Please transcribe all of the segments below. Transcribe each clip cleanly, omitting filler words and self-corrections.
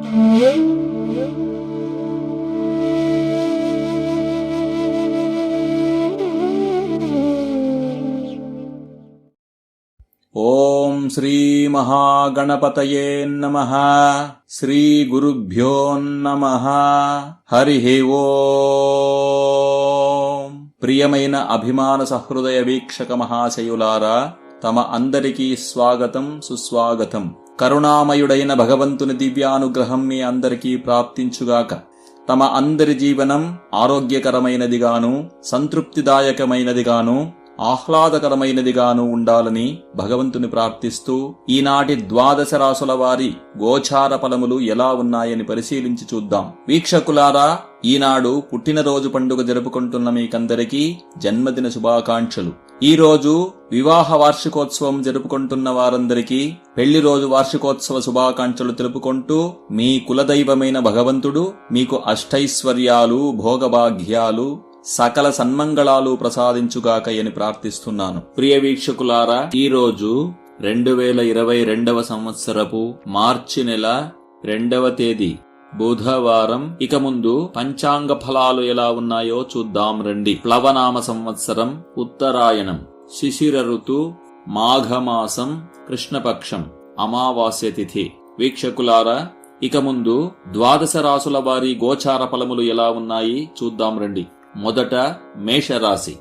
ఓం శ్రీ మహాగణపతయే నమః. శ్రీ గురుభ్యో నమః. హరి ఓం. ప్రియమైన అభిమాన సహృదయ వీక్షక మహాశయులారా, తమ అందరికీ స్వాగతం, సుస్వాగతం. కరుణామయుడైన భగవంతుని దివ్యానుగ్రహం మీ అందరికీ ప్రాప్తించుగాక. తమ అందరి జీవనం ఆరోగ్యకరమైనదిగాను, సంతృప్తిదాయకమైనదిగాను, ఆహ్లాదకరమైనదిగాను ఉండాలని భగవంతుని ప్రార్థిస్తూ ఈనాటి 12 రాసుల వారి గోచార ఫలములు ఎలా ఉన్నాయని పరిశీలించి చూద్దాం. వీక్షకులారా, ఈనాడు పుట్టినరోజు పండుగ జరుపుకుంటున్న మీకందరికీ జన్మదిన శుభాకాంక్షలు. ఈ రోజు వివాహ వార్షికోత్సవం జరుపుకుంటున్న వారందరికీ పెళ్లి రోజు వార్షికోత్సవ శుభాకాంక్షలు తెలుపుకుంటూ, మీ కులదైవమైన భగవంతుడు మీకు అష్టైశ్వర్యాలు, భోగభాగ్యాలు, సకల సన్మంగళాలు ప్రసాదించుగాక అని ప్రార్థిస్తున్నాను. ప్రియ వీక్షకులారా, ఈ రోజు 2022వ సంవత్సరపు మార్చి నెల 2వ తేదీ బుధవారం. ఇక ముందు పంచాంగ ఫలాలు ఎలా ఉన్నాయో చూద్దాం రండి. ప్లవనామ సంవత్సరం, ఉత్తరాయణం, శిశిర ఋతు, మాఘమాసం, కృష్ణపక్షం, అమావాస్య తిథి. వీక్షకులారా, ఇక ముందు 12 రాసుల వారి గోచార ఫలములు ఎలా ఉన్నాయి చూద్దాం రండి. మొదట మేషరాశి.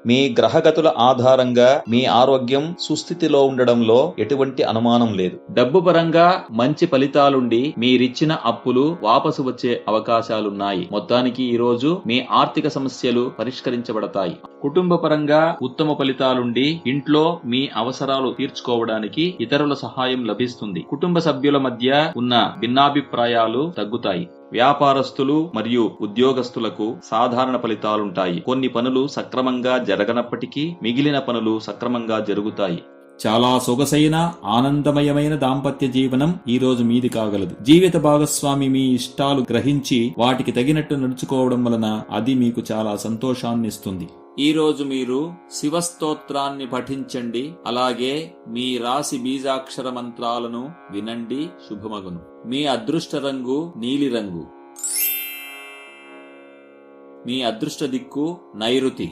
మీ గ్రహగతుల ఆధారంగా మీ ఆరోగ్యం సుస్థితిలో ఉండడంలో ఎటువంటి అనుమానం లేదు. డబ్బు పరంగా మంచి ఫలితాలుండి మీరిచ్చిన అప్పులు వాపసు వచ్చే అవకాశాలున్నాయి. మొత్తానికి ఈ రోజు మీ ఆర్థిక సమస్యలు పరిష్కరించబడతాయి. కుటుంబ పరంగా ఉత్తమ ఫలితాలుండి ఇంట్లో మీ అవసరాలు తీర్చుకోవడానికి ఇతరుల సహాయం లభిస్తుంది. కుటుంబ సభ్యుల మధ్య ఉన్న భిన్నాభిప్రాయాలు తగ్గుతాయి. వ్యాపారస్తులు మరియు ఉద్యోగస్తులకు సాధారణ ఫలితాలుంటాయి. కొన్ని పనులు సక్రమంగా జరగనప్పటికీ మిగిలిన పనులు సక్రమంగా జరుగుతాయి. చాలా సొగసైన ఆనందమయమైన దాంపత్య జీవనం ఈ రోజు మీది కాగలదు. జీవిత భాగస్వామి మీ ఇష్టాలు గ్రహించి వాటికి తగినట్టు నడుచుకోవడం వలన అది మీకు చాలా సంతోషాన్ని ఇస్తుంది. ఈ రోజు మీరు శివస్తోత్రాన్ని పఠించండి. అలాగే మీ రాశి బీజాక్షర మంత్రాలను వినండి. శుభమగును. మీ అదృష్ట రంగు నీలిరంగు. మీ అదృష్ట దిక్కు నైరుతి.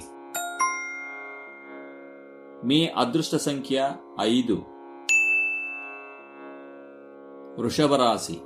మీ అదృష్ట సంఖ్య 5. వృషభ రాశి.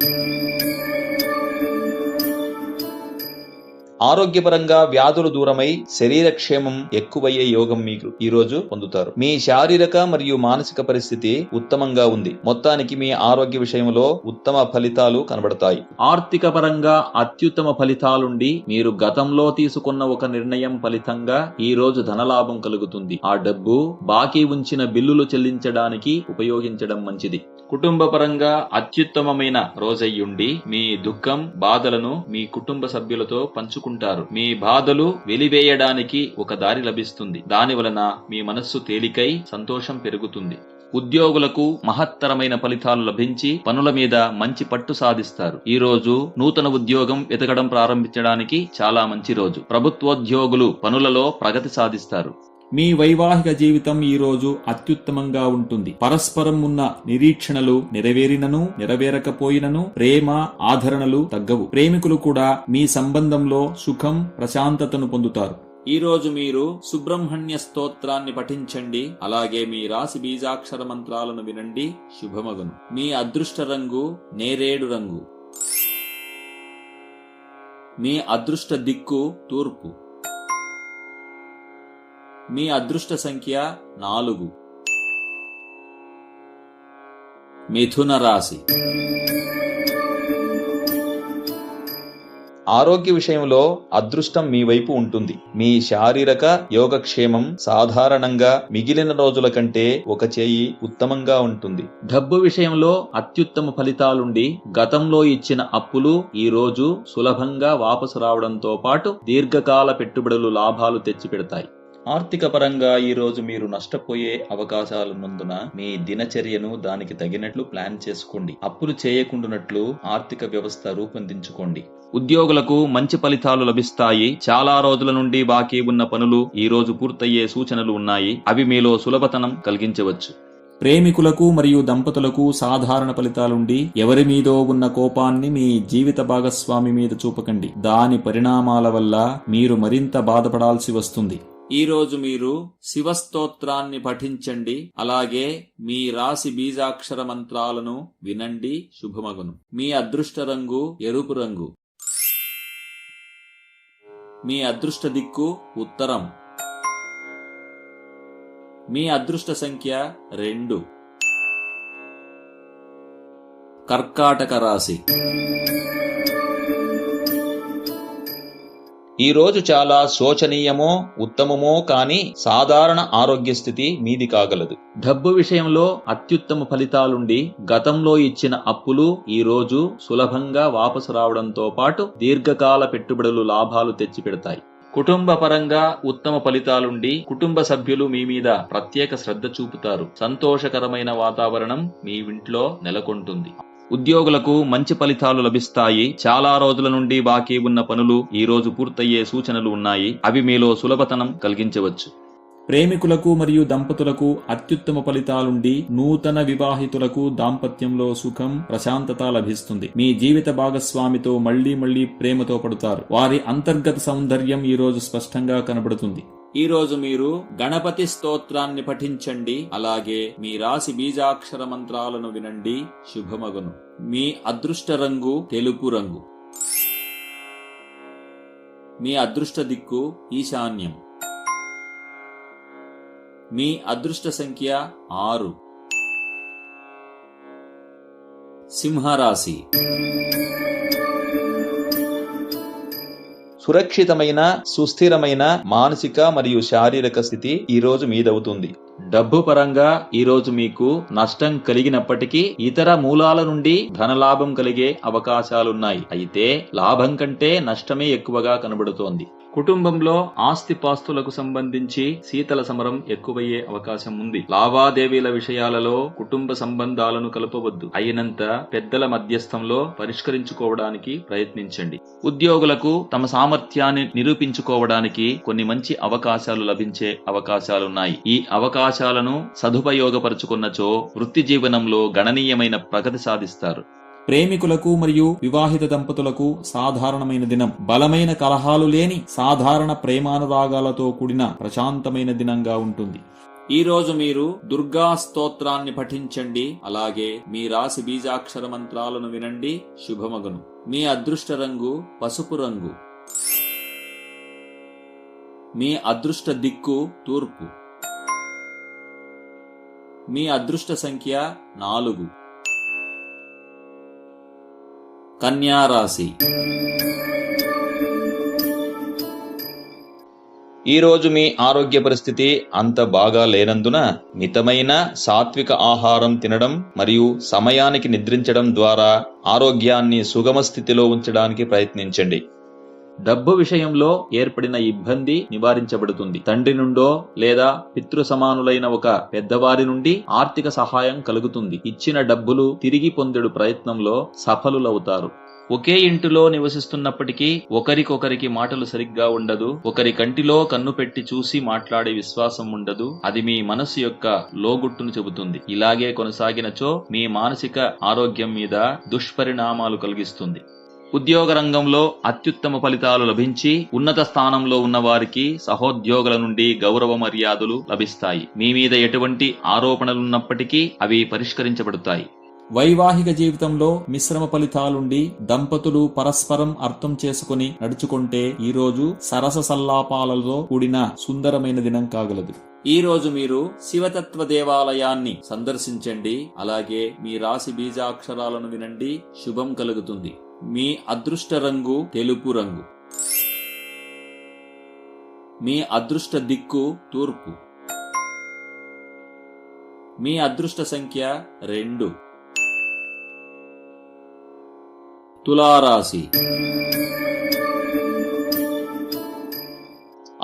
ఆరోగ్యపరంగా వ్యాధులు దూరమై శరీరక్షేమం ఎక్కువయ్యే యోగం మీకు ఈ రోజు పొందుతారు. మీ శారీరక మరియు మానసిక పరిస్థితి ఉత్తమంగా ఉంది. మొత్తానికి మీ ఆరోగ్య విషయంలో ఉత్తమ ఫలితాలు కనబడతాయి. ఆర్థిక పరంగా అత్యుత్తమ ఫలితాలుండి మీరు గతంలో తీసుకున్న ఒక నిర్ణయం ఫలితంగా ఈ రోజు ధనలాభం కలుగుతుంది. ఆ డబ్బు బాకీ ఉంచిన బిల్లులు చెల్లించడానికి ఉపయోగించడం మంచిది. కుటుంబ పరంగా అత్యుత్తమమైన రోజయ్యుండి మీ దుఃఖం, బాధలను మీ కుటుంబ సభ్యులతో పంచుకుంటారు. మీ బాధలు వెలివేయడానికి ఒక దారి లభిస్తుంది. దాని వలన మీ మనస్సు తేలికై సంతోషం పెరుగుతుంది. ఉద్యోగులకు మహత్తరమైన ఫలితాలు లభించి పనుల మీద మంచి పట్టు సాధిస్తారు. ఈ రోజు నూతన ఉద్యోగం వెతకడం ప్రారంభించడానికి చాలా మంచి రోజు. ప్రభుత్వోద్యోగులు పనులలో ప్రగతి సాధిస్తారు. మీ వైవాహిక జీవితం ఈ రోజు అత్యుత్తమంగా ఉంటుంది. పరస్పరం ఉన్న నిరీక్షణలు నెరవేరినను నెరవేరకపోయినను ప్రేమ, ఆదరణలు తగ్గవు. ప్రేమికులు కూడా మీ సంబంధంలో సుఖం, ప్రశాంతతను పొందుతారు. ఈ రోజు మీరు సుబ్రహ్మణ్య స్తోత్రాన్ని పఠించండి. అలాగే మీ రాశి బీజాక్షర మంత్రాలను వినండి. శుభమగును. మీ అదృష్ట రంగు నేరేడు రంగు. మీ అదృష్ట దిక్కు తూర్పు. మీ అదృష్ట సంఖ్య 4. మిథున రాశి. ఆరోగ్య విషయంలో అదృష్టం మీ వైపు ఉంటుంది. మీ శారీరక యోగక్షేమం సాధారణంగా మిగిలిన రోజుల కంటే ఒక చేయి ఉత్తమంగా ఉంటుంది. డబ్బు విషయంలో అత్యుత్తమ ఫలితాలుండి గతంలో ఇచ్చిన అప్పులు ఈ రోజు సులభంగా వాపసు రావడంతో పాటు దీర్ఘకాల పెట్టుబడులు లాభాలు తెచ్చిపెడతాయి. ఆర్థిక పరంగా ఈ రోజు మీరు నష్టపోయే అవకాశాలున్నందున మీ దినచర్యను దానికి తగినట్లు ప్లాన్ చేసుకోండి. అప్పులు చేయకుండానట్లు ఆర్థిక వ్యవస్థ రూపొందించుకోండి. ఉద్యోగులకు మంచి ఫలితాలు లభిస్తాయి. చాలా రోజుల నుండి బాకీ ఉన్న పనులు ఈ రోజు పూర్తయ్యే సూచనలు ఉన్నాయి. అవి మీలో సులభతనం కలిగించవచ్చు. ప్రేమికులకు మరియు దంపతులకు సాధారణ ఫలితాలుండి ఎవరి మీదో ఉన్న కోపాన్ని మీ జీవిత భాగస్వామి మీద చూపకండి. దాని పరిణామాల వల్ల మీరు మరింత బాధపడాల్సి వస్తుంది. ఈ రోజు మీరు శివస్తోత్రాన్ని పఠించండి. అలాగే మీ రాశి బీజాక్షర మంత్రాలను వినండి. శుభమగును. మీ అదృష్ట రంగు ఎరుపు రంగు. మీ అదృష్ట దిక్కు ఉత్తరం. మీ అదృష్ట సంఖ్య 2. కర్కాటక రాశి. ఈ రోజు చాలా శోచనీయమో ఉత్తమమో కాని సాధారణ ఆరోగ్య స్థితి మీది కాగలదు. డబ్బు విషయంలో అత్యుత్తమ ఫలితాలుండి గతంలో ఇచ్చిన అప్పులు ఈ రోజు సులభంగా వాపసు రావడంతో పాటు దీర్ఘకాల పెట్టుబడులు లాభాలు తెచ్చిపెడతాయి. కుటుంబ పరంగా ఉత్తమ ఫలితాలుండి కుటుంబ సభ్యులు మీ మీద ప్రత్యేక శ్రద్ధ చూపుతారు. సంతోషకరమైన వాతావరణం మీ ఇంట్లో నెలకొంటుంది. ఉద్యోగులకు మంచి ఫలితాలు లభిస్తాయి. చాలా రోజుల నుండి బాకీ ఉన్న పనులు ఈ రోజు పూర్తయ్యే సూచనలు ఉన్నాయి. అవి మీలో సులభతనం కలిగించవచ్చు. ప్రేమికులకు మరియు దంపతులకు అత్యుత్తమ ఫలితాలుండి నూతన వివాహితులకు దాంపత్యంలో సుఖం, ప్రశాంతత లభిస్తుంది. మీ జీవిత భాగస్వామితో మళ్లీ ప్రేమతో పడుతారు. వారి అంతర్గత సౌందర్యం ఈ రోజు స్పష్టంగా కనబడుతుంది. ఈ రోజు మీరు గణపతి స్తోత్రాన్ని పఠించండి. అలాగే మీ రాశి బీజాక్షర మంత్రాలను వినండి. శుభమగును. మీ అదృష్ట రంగు తెలుపు రంగు. మీ అదృష్ట దిక్కు ఈశాన్యం. మీ అదృష్ట సంఖ్య 6. సింహరాశి. సురక్షితమైన సుస్థిరమైన మానసిక మరియు శారీరక స్థితి ఈ రోజు మీదవుతుంది. డబ్బు పరంగా ఈ రోజు మీకు నష్టం కలిగినప్పటికీ ఇతర మూలాల నుండి ధనలాభం కలిగే అవకాశాలున్నాయి. అయితే లాభం కంటే నష్టమే ఎక్కువగా కనబడుతోంది. కుటుంబంలో ఆస్తిపాస్తులకు సంబంధించి శీతల సమరం ఎక్కువయ్యే అవకాశం ఉంది. లావాదేవీల విషయాలలో కుటుంబ సంబంధాలను కలపవద్దు. అయినంత పెద్దల మధ్యస్థంలో పరిష్కరించుకోవడానికి ప్రయత్నించండి. ఉద్యోగులకు తమ సామర్థ్యాన్ని నిరూపించుకోవడానికి కొన్ని మంచి అవకాశాలు లభించే అవకాశాలున్నాయి. ఈ అవకాశాలను సదుపయోగపరుచుకున్నచో వృత్తి జీవనంలో గణనీయమైన ప్రగతి సాధిస్తారు. ప్రేమికులకు మరియు వివాహిత దంపతులకు సాధారణమైన దినం. బలమైన కలహాలు లేని సాధారణ ప్రేమానురాగాలతో కూడిన ప్రశాంతమైన దినంగా ఉంటుంది. ఈ రోజు మీరు దుర్గా స్తోత్రాన్ని పఠించండి. అలాగే మీ రాశి బీజాక్షర మంత్రాలను వినండి. శుభమగును. మీ అదృష్ట రంగు పసుపు రంగు. మీ అదృష్ట దిక్కు తూర్పు. మీ అదృష్ట సంఖ్య 4. కన్యా రాశి. ఈ రోజు మీ ఆరోగ్య పరిస్థితి అంత బాగా లేనందున మితమైన సాత్విక ఆహారం తినడం మరియు సమయానికి నిద్రించడం ద్వారా ఆరోగ్యాన్ని సుగమ స్థితిలో ఉంచడానికి ప్రయత్నించండి. డబ్బు విషయంలో ఏర్పడిన ఇబ్బంది నివారించబడుతుంది. తండ్రి నుండో లేదా పితృ సమానులైన ఒక పెద్దవారి నుండి ఆర్థిక సహాయం కలుగుతుంది. ఇచ్చిన డబ్బులు తిరిగి పొందడు ప్రయత్నంలో సఫలులవుతారు. ఒకే ఇంటిలో నివసిస్తున్నప్పటికీ ఒకరికొకరికి మాటలు సరిగ్గా ఉండదు. ఒకరి కంటిలో కన్ను పెట్టి చూసి మాట్లాడే విశ్వాసం ఉండదు. అది మీ మనసు యొక్క లోగుట్టును చెబుతుంది. ఇలాగే కొనసాగినచో మీ మానసిక ఆరోగ్యం మీద దుష్పరిణామాలు కలిగిస్తుంది. ఉద్యోగ రంగంలో అత్యుత్తమ ఫలితాలు లభించి ఉన్నత స్థానంలో ఉన్న వారికి సహోద్యోగుల నుండి గౌరవ మర్యాదలు లభిస్తాయి. మీ మీద ఎటువంటి ఆరోపణలున్నప్పటికీ అవి పరిష్కరించబడతాయి. వైవాహిక జీవితంలో మిశ్రమ ఫలితాలుండి దంపతులు పరస్పరం అర్థం చేసుకుని నడుచుకుంటే ఈ రోజు సరస సల్లాపాలతో కూడిన సుందరమైన దినం కాగలదు. ఈ రోజు మీరు శివతత్వ దేవాలయాన్ని సందర్శించండి. అలాగే మీ రాశి బీజాక్షరాలను వినండి. శుభం కలుగుతుంది. మీ అదృష్ట రంగు తెలుపు రంగు. మీ అదృష్ట దిక్కు తూర్పు. మీ అదృష్ట సంఖ్య 2. తులారాశి.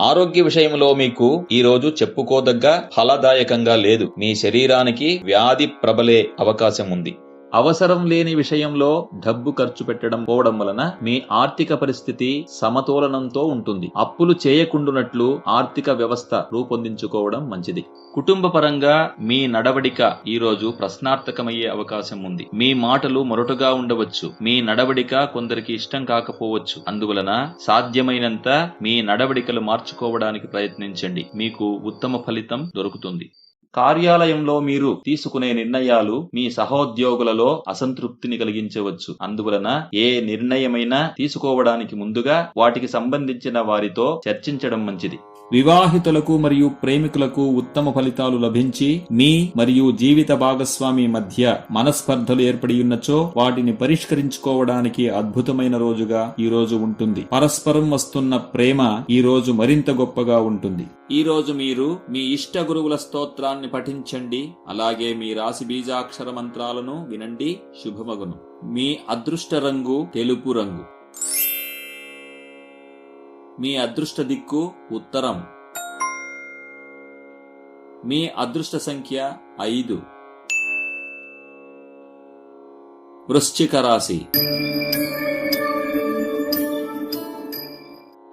ఆరోగ్య విషయంలో మీకు ఈ రోజు చెప్పుకోదగ్గ ఫలదాయకంగా లేదు. మీ శరీరానికి వ్యాధి ప్రబలే అవకాశం ఉంది. అవసరం లేని విషయంలో డబ్బు ఖర్చు పెట్టడం పోవడం వలన మీ ఆర్థిక పరిస్థితి సమతోలనంతో ఉంటుంది. అప్పులు చేయకుండునట్లు ఆర్థిక వ్యవస్థ రూపొందించుకోవడం మంచిది. కుటుంబ పరంగా మీ నడవడిక ఈ రోజు ప్రశ్నార్థకమయ్యే అవకాశం ఉంది. మీ మాటలు మొరటుగా ఉండవచ్చు. మీ నడవడిక కొందరికి ఇష్టం కాకపోవచ్చు. అందువలన సాధ్యమైనంత మీ నడవడికలు మార్చుకోవడానికి ప్రయత్నించండి. మీకు ఉత్తమ ఫలితం దొరుకుతుంది. కార్యాలయంలో మీరు తీసుకునే నిర్ణయాలు మీ సహోద్యోగులలో అసంతృప్తిని కలిగించవచ్చు. అందువలన ఏ నిర్ణయమైనా తీసుకోవడానికి ముందుగా వాటికి సంబంధించిన వారితో చర్చించడం మంచిది. వివాహితులకు మరియు ప్రేమికులకు ఉత్తమ ఫలితాలు లభించి మీ మరియు జీవిత భాగస్వామి మధ్య మనస్పర్ధలు ఏర్పడి ఉన్నచో వాటిని పరిష్కరించుకోవడానికి అద్భుతమైన రోజుగా ఈ రోజు ఉంటుంది. పరస్పరం వస్తున్న ప్రేమ ఈ రోజు మరింత గొప్పగా ఉంటుంది. ఈ రోజు మీరు మీ ఇష్ట గురువుల స్తోత్రాన్ని పఠించండి. అలాగే మీ రాశి బీజాక్షర మంత్రాలను వినండి. శుభమగును. మీ అదృష్ట రంగు తెలుపు రంగు. మీ అదృష్ట దిక్కు ఉత్తరం. మీ అదృష్ట సంఖ్య 5. వృశ్చిక రాశి.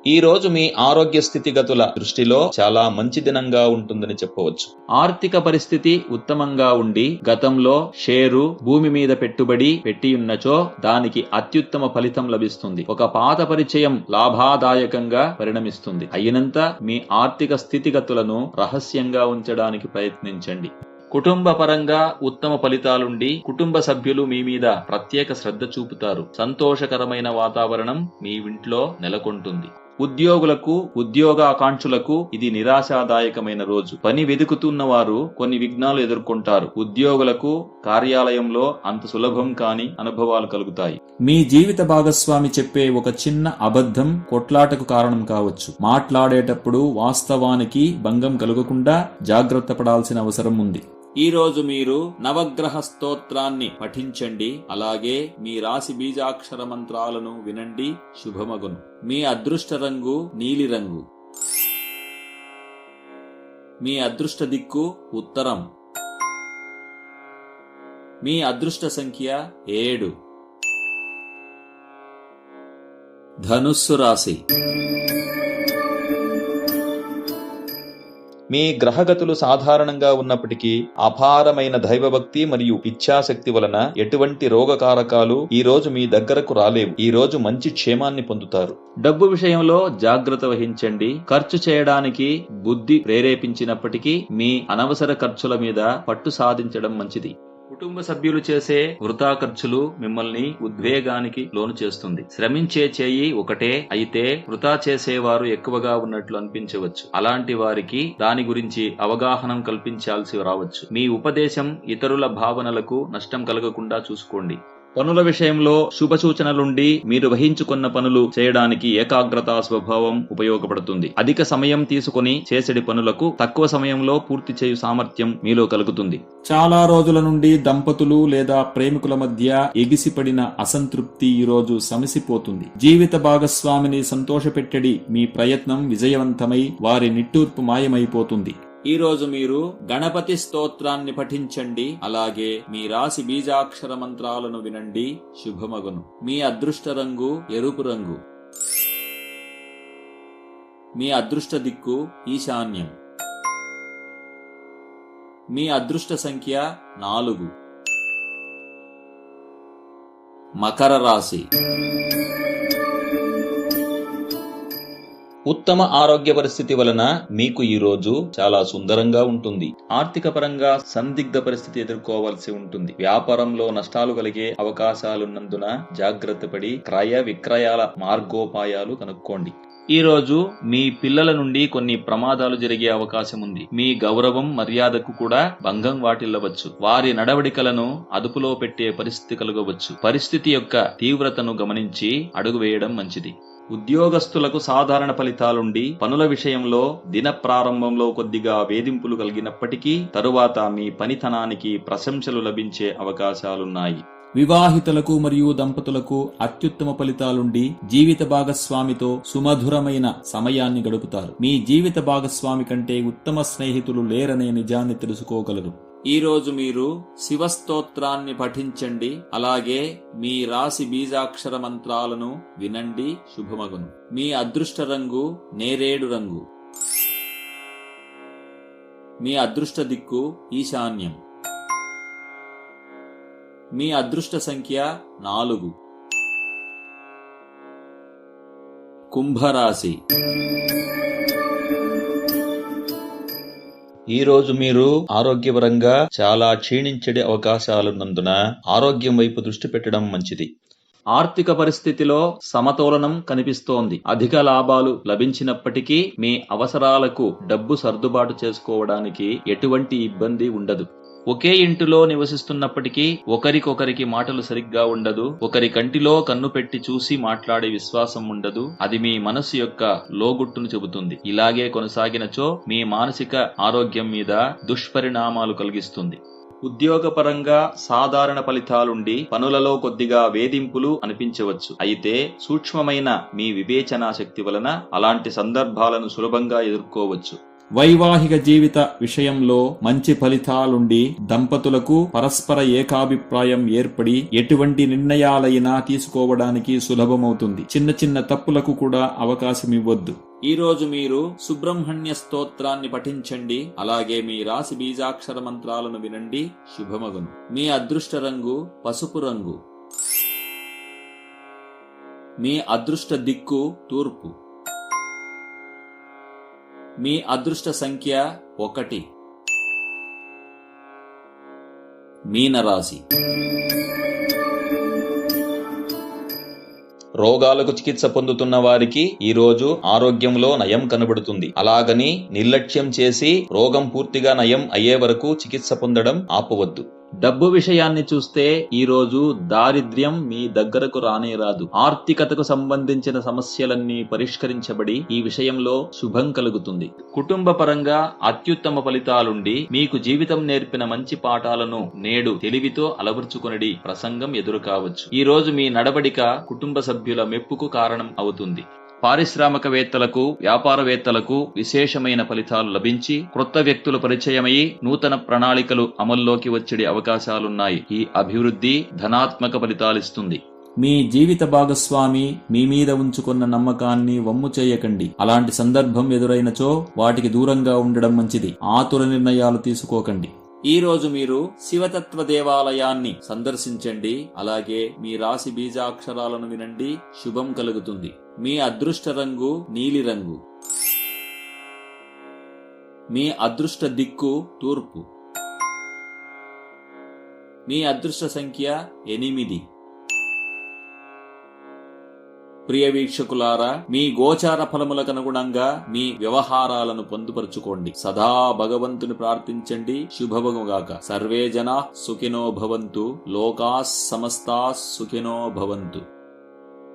ఈ రోజు మీ ఆరోగ్య స్థితిగతుల దృష్టిలో చాలా మంచి దినంగా ఉంటుందని చెప్పవచ్చు. ఆర్థిక పరిస్థితి ఉత్తమంగా ఉండి గతంలో షేరు భూమి మీద పెట్టుబడి పెట్టియున్నచో దానికి అత్యుత్తమ ఫలితం లభిస్తుంది. ఒక పాత పరిచయం లాభాదాయకంగా పరిణమిస్తుంది. అయినంత మీ ఆర్థిక స్థితిగతులను రహస్యంగా ఉంచడానికి ప్రయత్నించండి. కుటుంబ పరంగా ఉత్తమ ఫలితాలుండి కుటుంబ సభ్యులు మీ మీద ప్రత్యేక శ్రద్ధ చూపుతారు. సంతోషకరమైన వాతావరణం మీ ఇంట్లో నెలకొంటుంది. ఉద్యోగులకు ఉద్యోగాకాంక్షులకు ఇది నిరాశాదాయకమైన రోజు. పని వెతుకుతున్న వారు కొన్ని విఘ్నాలు ఎదుర్కొంటారు. ఉద్యోగులకు కార్యాలయంలో అంత సులభం కాని అనుభవాలు కలుగుతాయి. మీ జీవిత భాగస్వామి చెప్పే ఒక చిన్న అబద్ధం కొట్లాటకు కారణం కావచ్చు. మాట్లాడేటప్పుడు వాస్తవానికి భంగం కలగకుండా జాగ్రత్త పడాల్సిన అవసరం ఉంది. ఈ రోజు మీరు నవగ్రహ స్తోత్రాన్ని పఠించండి. అలాగే మీ రాశి బీజాక్షర మంత్రాలను వినండి. శుభమగును. మీ అదృష్ట రంగు నీలి రంగు. మీ అదృష్ట దిక్కు ఉత్తరం. మీ అదృష్ట సంఖ్య 7. ధనుస్సు రాశి. మీ గ్రహగతులు సాధారణంగా ఉన్నప్పటికీ అపారమైన దైవభక్తి మరియు ఇచ్ఛాశక్తి వలన ఎటువంటి రోగకారకాలు ఈ రోజు మీ దగ్గరకు రాలేవు. ఈ రోజు మంచి క్షేమాన్ని పొందుతారు. డబ్బు విషయంలో జాగ్రత్త వహించండి. ఖర్చు చేయడానికి బుద్ధి ప్రేరేపించినప్పటికీ మీ అనవసర ఖర్చుల మీద పట్టు సాధించడం మంచిది. కుటుంబ సభ్యులు చేసే వృథా ఖర్చులు మిమ్మల్ని ఉద్వేగానికి లోను చేస్తుంది. శ్రమించే చేయి ఒకటే అయితే వృథా చేసేవారు ఎక్కువగా ఉన్నట్లు అనిపించవచ్చు. అలాంటి వారికి దాని గురించి అవగాహన కల్పించాల్సి రావచ్చు. మీ ఉపదేశం ఇతరుల భావనలకు నష్టం కలగకుండా చూసుకోండి. పనుల విషయంలో శుభ సూచనలుండి మీరు వహించుకున్న పనులు చేయడానికి ఏకాగ్రతా స్వభావం ఉపయోగపడుతుంది. అధిక సమయం తీసుకుని చేసేడి పనులకు తక్కువ సమయంలో పూర్తి చేయు సామర్థ్యం మీలో కలుగుతుంది. చాలా రోజుల నుండి దంపతులు లేదా ప్రేమికుల మధ్య ఎగిసిపడిన అసంతృప్తి ఈ రోజు సమసిపోతుంది. జీవిత భాగస్వామిని సంతోషపెట్టడి మీ ప్రయత్నం విజయవంతమై వారి నిట్టూర్పు మాయమైపోతుంది. ఈ రోజు మీరు గణపతి స్తోత్రాన్ని పఠించండి. అలాగే మీ రాశి బీజాక్షర మంత్రాలను వినండి. శుభమగును. మీ అదృష్ట రంగు ఎరుపు రంగు. మీ అదృష్ట దిక్కు ఈశాన్యం. మీ అదృష్ట సంఖ్య 4. మకర రాశి. ఉత్తమ ఆరోగ్య పరిస్థితి వలన మీకు ఈ రోజు చాలా సుందరంగా ఉంటుంది. ఆర్థిక పరంగా సందిగ్ధ పరిస్థితి ఎదుర్కోవాల్సి ఉంటుంది. వ్యాపారంలో నష్టాలు కలిగే అవకాశాలున్నందున జాగ్రత్త పడి క్రయ విక్రయాల మార్గోపాయాలు కనుక్కోండి. ఈ రోజు మీ పిల్లల నుండి కొన్ని ప్రమాదాలు జరిగే అవకాశం ఉంది. మీ గౌరవం మర్యాదకు కూడా భంగం వాటిల్లవచ్చు. వారి నడవడికలను అదుపులో పెట్టే పరిస్థితి కలగవచ్చు. పరిస్థితి యొక్క తీవ్రతను గమనించి అడుగు వేయడం మంచిది. ఉద్యోగస్తులకు సాధారణ ఫలితాలుండి పనుల విషయంలో దిన ప్రారంభంలో కొద్దిగా వేధింపులు కలిగినప్పటికీ తరువాత మీ పనితనానికి ప్రశంసలు లభించే అవకాశాలున్నాయి. వివాహితులకు మరియు దంపతులకు అత్యుత్తమ ఫలితాలుండి జీవిత భాగస్వామితో సుమధురమైన సమయాన్ని గడుపుతారు. మీ జీవిత భాగస్వామి కంటే ఉత్తమ స్నేహితులు లేరనే నిజాన్ని తెలుసుకోగలరు. ఈ రోజు మీరు శివస్తోత్రాన్ని పఠించండి. అలాగే మీ రాశి బీజాక్షర మంత్రాలను వినండి. శుభమగును. మీ అదృష్ట రంగు నేరేడు రంగు. మీ అదృష్ట దిక్కు ఈశాన్యం. మీ అదృష్ట సంఖ్య 4. కుంభరాశి. ఈ రోజు మీరు ఆరోగ్యపరంగా చాలా క్షీణించే అవకాశాలున్నందున ఆరోగ్యం వైపు దృష్టి పెట్టడం మంచిది. ఆర్థిక పరిస్థితిలో సమతోలనం కనిపిస్తోంది. అధిక లాభాలు లభించినప్పటికీ మీ అవసరాలకు డబ్బు సర్దుబాటు చేసుకోవడానికి ఎటువంటి ఇబ్బంది ఉండదు. ఒకే ఇంటిలో నివసిస్తున్నప్పటికీ ఒకరికొకరికి మాటలు సరిగ్గా ఉండదు. ఒకరి కంటిలో కన్ను పెట్టి చూసి మాట్లాడే విశ్వాసం ఉండదు. అది మీ మనసు యొక్క లోగుట్టును చెబుతుంది. ఇలాగే కొనసాగినచో మీ మానసిక ఆరోగ్యం మీద దుష్పరిణామాలు కలిగిస్తుంది. ఉద్యోగపరంగా సాధారణ ఫలితాలుండి పనులలో కొద్దిగా వేధింపులు అనిపించవచ్చు. అయితే సూక్ష్మమైన మీ వివేచనా శక్తి వలన అలాంటి సందర్భాలను సులభంగా ఎదుర్కోవచ్చు. వైవాహిక జీవిత విషయంలో మంచి ఫలితాలుండి దంపతులకు పరస్పర ఏకాభిప్రాయం ఏర్పడి ఎటువంటి నిర్ణయాలైనా తీసుకోవడానికి సులభమవుతుంది. చిన్న చిన్న తప్పులకు కూడా అవకాశం ఇవ్వద్దు. ఈ రోజు మీరు సుబ్రహ్మణ్య స్తోత్రాన్ని పఠించండి. అలాగే మీ రాశి బీజాక్షర మంత్రాలను వినండి. శుభమగును. మీ అదృష్ట రంగు పసుపు రంగు. మీ అదృష్ట దిక్కు తూర్పు. మీ అదృష్ట సంఖ్య 1. మీనరాశి. రోగాలకు చికిత్స పొందుతున్న వారికి ఈ రోజు ఆరోగ్యంలో నయం కనబడుతుంది. అలాగని నిర్లక్ష్యం చేసి రోగం పూర్తిగా నయం అయ్యే వరకు చికిత్స పొందడం ఆపవద్దు. డబ్బు విషయాన్ని చూస్తే ఈ రోజు దారిద్ర్యం మీ దగ్గరకు రానే రాదు. ఆర్థికతకు సంబంధించిన సమస్యలన్నీ పరిష్కరించబడి ఈ విషయంలో శుభం కలుగుతుంది. కుటుంబ పరంగా అత్యుత్తమ ఫలితాలుండి మీకు జీవితం నేర్పిన మంచి పాఠాలను నేడు తెలివితో అలవర్చుకొనడి ప్రసంగం ఎదురు కావచ్చు. ఈ రోజు మీ నడవడిక కుటుంబ సభ్యుల మెప్పుకు కారణం అవుతుంది. పారిశ్రామికవేత్తలకు వ్యాపారవేత్తలకు విశేషమైన ఫలితాలు లభించి క్రొత్త వ్యక్తులు పరిచయమై నూతన ప్రణాళికలు అమల్లోకి వచ్చే అవకాశాలున్నాయి. ఈ అభివృద్ధి ధనాత్మక ఫలితాలిస్తుంది. మీ జీవిత భాగస్వామి మీ మీద ఉంచుకున్న నమ్మకాన్ని వమ్ము చేయకండి. అలాంటి సందర్భం ఎదురైనచో వాటికి దూరంగా ఉండడం మంచిది. ఆతుర నిర్ణయాలు తీసుకోకండి. ఈ రోజు మీరు శివతత్వ దేవాలయాన్ని సందర్శించండి. అలాగే మీ రాశి బీజాక్షరాలను వినండి. శుభం కలుగుతుంది. మీ అదృష్ట రంగు నీలిరంగు. మీ అదృష్ట దిక్కు తూర్పు. మీ అదృష్ట సంఖ్య 8. ప్రియ వీక్షకులారా, మీ గోచార ఫలములకు అనుగుణంగా మీ వ్యవహారాలను పొందుపరుచుకోండి. సదా భగవంతుని ప్రార్థించండి. శుభమగుగాక. సర్వే జనా సుఖినో భవంతు. లోకా సమస్తా సుఖినో భవంతు.